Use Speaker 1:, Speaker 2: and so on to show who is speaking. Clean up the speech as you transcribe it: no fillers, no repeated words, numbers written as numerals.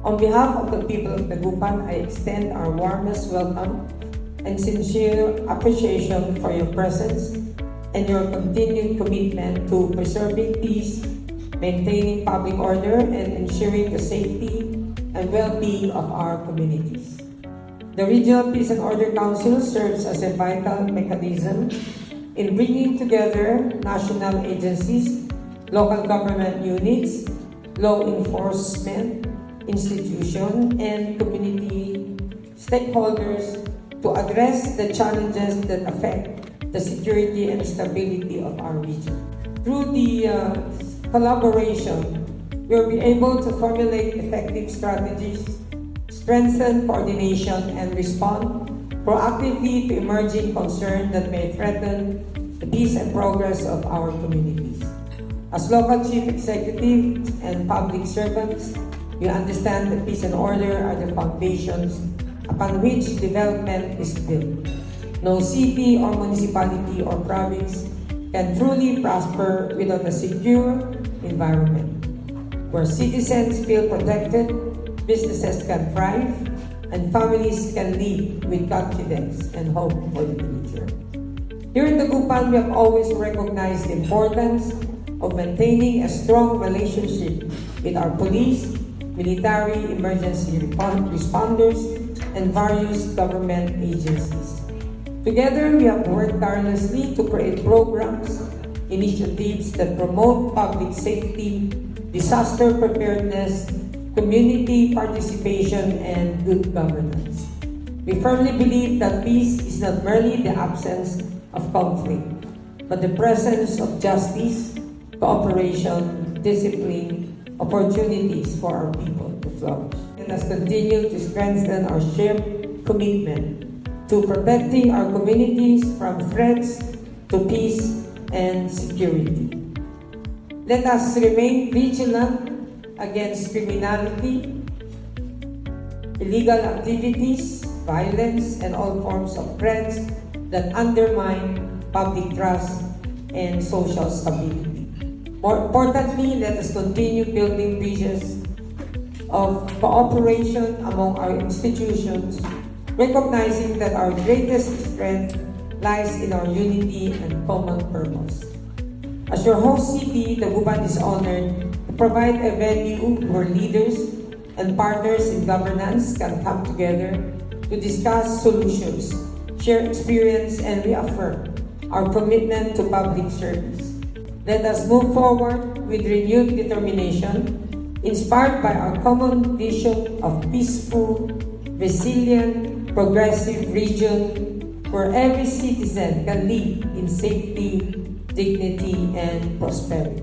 Speaker 1: On behalf of the people of Dagupan, I extend our warmest welcome and sincere appreciation for your presence and your continued commitment to preserving peace, maintaining public order, and ensuring the safety and well-being of our communities. The Regional Peace and Order Council serves as a vital mechanism in bringing together national agencies, local government units, law enforcement institutions, and community stakeholders to address the challenges that affect the security and stability of our region. Through the collaboration, we'll be able to formulate effective strategies, strengthen coordination, and respond proactively to emerging concerns that may threaten the peace and progress of our communities. As local chief executives and public servants, we understand that peace and order are the foundations upon which development is built. No city or municipality or province can truly prosper without a secure environment, where citizens feel protected, businesses can thrive, and families can live with confidence and hope for the future. Here in Dagupan, we have always recognized the importance of maintaining a strong relationship with our police, military, emergency responders, and various government agencies. Together, we have worked tirelessly to create programs, initiatives that promote public safety, disaster preparedness, community participation, and good governance. We firmly believe that peace is not merely the absence of conflict, but the presence of justice, cooperation, discipline, opportunities for our people to flourish. Let us continue to strengthen our shared commitment to protecting our communities from threats to peace and security. Let us remain vigilant against criminality, illegal activities, violence, and all forms of threats that undermine public trust and social stability. More importantly, let us continue building bridges of cooperation among our institutions, recognizing that our greatest strength lies in our unity and common purpose. As your host city, Dagupan is honored to provide a venue where leaders and partners in governance can come together to discuss solutions, share experience, and reaffirm our commitment to public service. Let us move forward with renewed determination, inspired by our common vision of peaceful, resilient, progressive region where every citizen can live in safety, dignity, and prosperity.